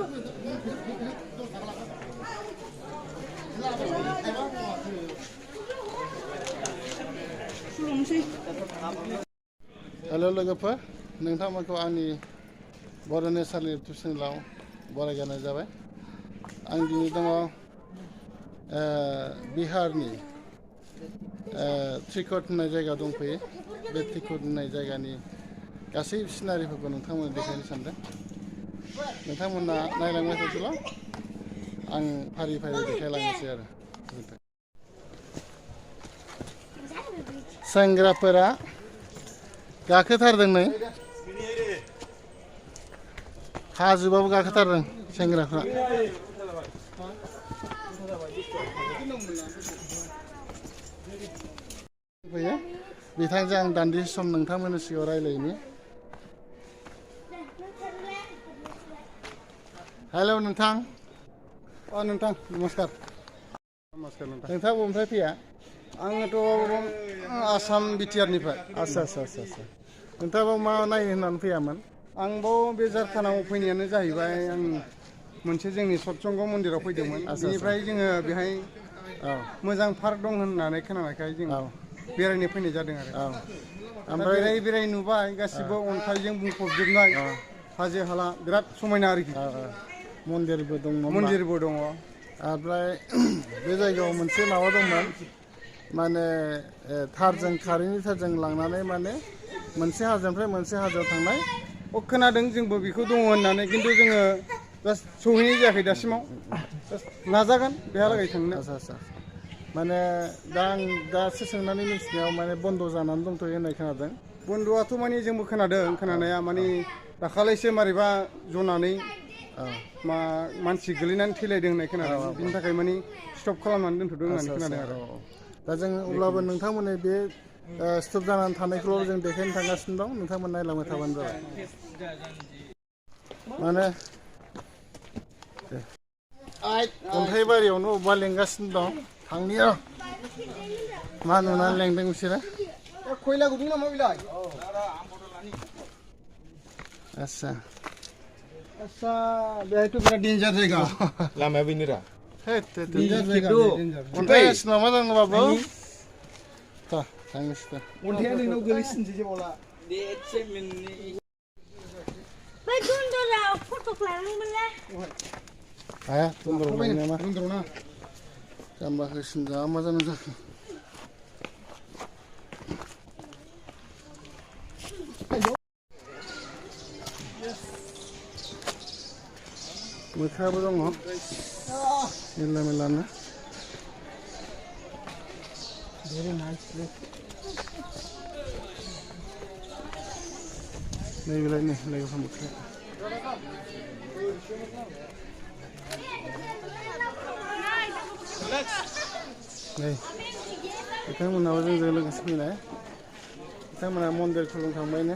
Hello लोगोफोर नोंथांमोनखौ आंनि बर' नेचारेल YouTube चेनेलाव बरायनाय जाबाय आं दिनै दङ बिहारनि त्रिकुट होननाय जायगा दंफैयो बे त्रिकुट होननाय जायगानि गासै सिनारिफोरखौ नोंथांमोननो देखायनो सानदों नोंथांमोना नायलांबाय थादोब्ला आं फारि फारि देखायलांनोसै आरो सेंग्राफोरा गाखोथारदों नै हाजोबाबो गाखोथारदों सेंग्राफ्रा फैयो बिथांजों आं दान्दिसे सम नोंथांमोननि सिगाङाव रायलायनि हेलौ नोंथां नोंथां नमस्कार नमस्कार नोंथां नोंथाङा बबेनिफ्राय फैया आङोथ' आसाम बिटिआरनिफ्राय आच्छा नोंथाङा मा नायनो होननानै फैयामोन आं बाव बे जारखानाव फैनायानो जाहैबाय आं मोनसे जोंनि सत्संग मन्दिराव फैदोंमोन बेनिफ्राय जोङो बेहाय मोजां पार्क दं होननानै खोनानायखाय जों बेरायनो फैनाय जादों आरो ओमफ्राय बेराय नुबाय गासिबो अन्थाइजों बुंफबजोबनाय हाजो हाला बिराद समायना आरोखि मन्दिरबो दङ ओमफ्राय बे जायगायाव मोनसे माबा दंमोन माने थारजों कारेन्टनि थारजों लांनानै माने मोनसे हाजोनिफ्राय मोनसे हाजोआव थांनाय खोनादों जोंबो बेखौ दङ होननानै खिन्थु जोङो जास्ट सहैनाय जायाखै दासिमाव नाजागोन बेहालागै थांनो आच्छा माने दा आं दासो सोंनानै मिथिनायाव माने बन्द' जानानै दंथ'यो होननाय खोनादों बन्द'आथ' माने जोंबो खोनादों खोनानाया माने दाखालैसो मारैबा जनानै मानसि गोलैनानै थैलायदों होननाय खोनादों बिनि थाखाय माने स्टप खालामनानै दोनथ'दों होननानै खोनादों आरो दा जों अब्लाबो नोंथांमोननि बे स्टप जानानै थानायखौल' जों देखायनो थांगासिनो दं नोंथांमोन नायलांबाय थाबानो जाबाय माने अन्थाइबारियावनो अबेबा लेंगासिनो दं थांनिया मा नुनानै लेंदों बिसोरो खयला गुदुं नामा बिलाय आच्छा बेहायथ' बिराद डेन्जार जायगा लामाया बेनोरा अन्थाइ मा दङ बाबु थांनोसै अन्थाइया नोंनाव गोलैसिनसै जेबोला बै दन्दराव फटक लानांगोनलै हाया दन्दराव लांनो नामा दन्दराव ना जाम्बा होसिनजा मा जानो जाखो मोख्राबो दङ मेरला मेरलानो नैबेलाय नै लोगोफोर मोख्रा नै बिथांमोनाबो जोंजों लोगोसे फैनाय बिथांमोना मन्दिर खुलुमखांबायनो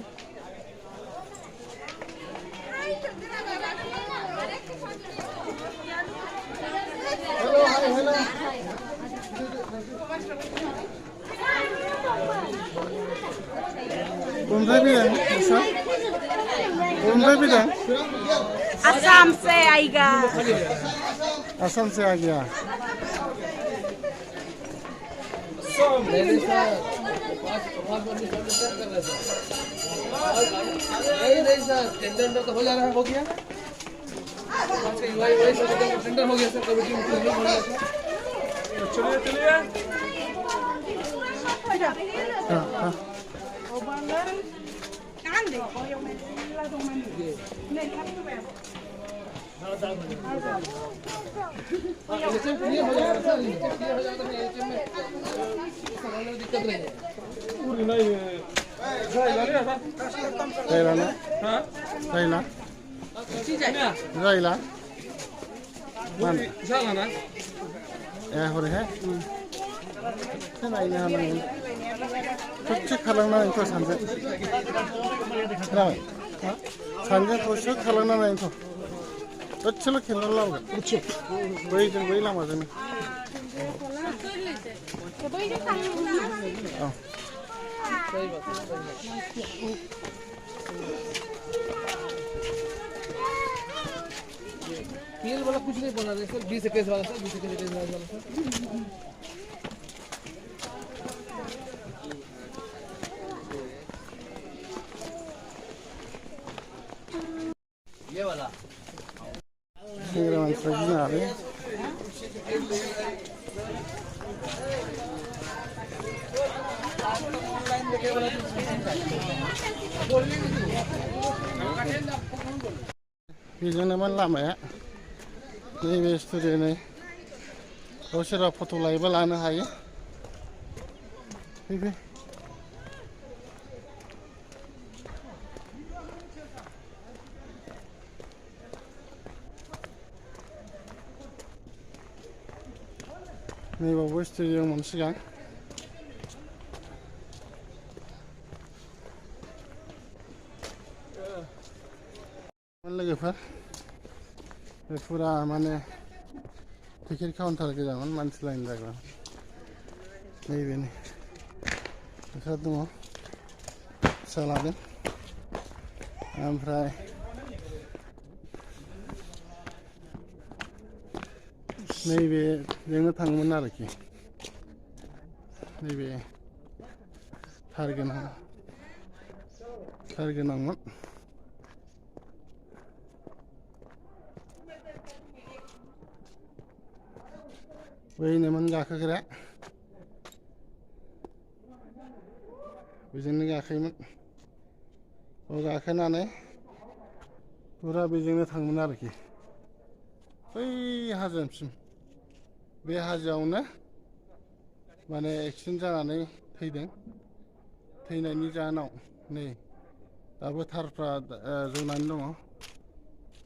आसाम से आएगा आसाम से आ गया नहीं सर टेंडर तो हो जा रहा है हो गया टेंडर हो गया सर कमेटी में चलिए जायला हरैहाय नायनो हानांगोन ससे खालामनानैथ' सानजों खोनाबाय सानजों ससे खालामनानैथ' दसेल' खेलना लाबोगोन बैजों बै लामाजोंनो रियल वाला कुछ नहीं बना रहे सर 20 21 वाला सर 20 21 वाला सर ये वाला सेंग्रा मानसिफ्रा गिनानै बेजोंनोमोन लामाया नैबे स्टुडिय'नि गावसोरा फट' लायोबा लानो हायो फै नैबावबो स्टुडिय'मोन सिगां लोगोफोर बे फुरा माने टिकेट काउन्टार गोजामोन मानसि लाइन जाग्रा नैबेनि बिसोर दङ फिसा लादों ओमफ्राय नैबेजोंनो थाङोमोन आरोखि नैबे थार गोनांमोन बैनोमोन गाखोग्रा बेजोंनो गाखोयोमोन गाखोनानै फुरा बेजोंनो थाङोमोन आरोखि बै हाजोसिम बे हाजोआवनो माने एक्सिडेन्ट जानानै थैदों थैनायनि जाहोनाव नै दाबो थारफ्रा जनानै दङ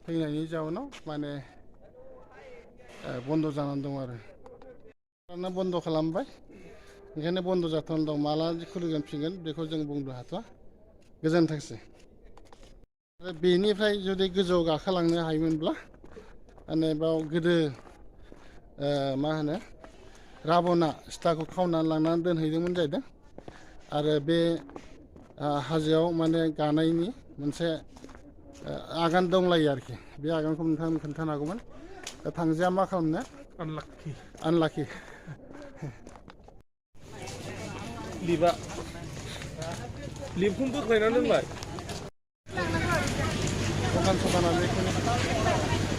थैनायनि जाहोनाव माने बन्द' जानानै दं आरो बन्द' खालामबाय ओंखायनो बन्द' जाथ'नानै दं माला खुलिफिनगोन बेखौ जों बुंनो हाथ'वा गोजोनथोंसै आरो बेनिफ्राय जुदि गोजौआव गाखोलांनो हायोमोनब्ला माने बाव गोदो मा होनो राबना सिताखौ खावनानै लांनानै दोनहैदोंमोन जाहैदों आरो बे हाजोआव माने गानायनि मोनसे आगान दंलायो आरोखि बे आगानखौ नोंथांनो खोन्थानो हागौमोन दा थांजोआ मा खालामनो आनलाकि लिबखौ बोख्लायनानै दोनबाय दखान सखाना बेखौनो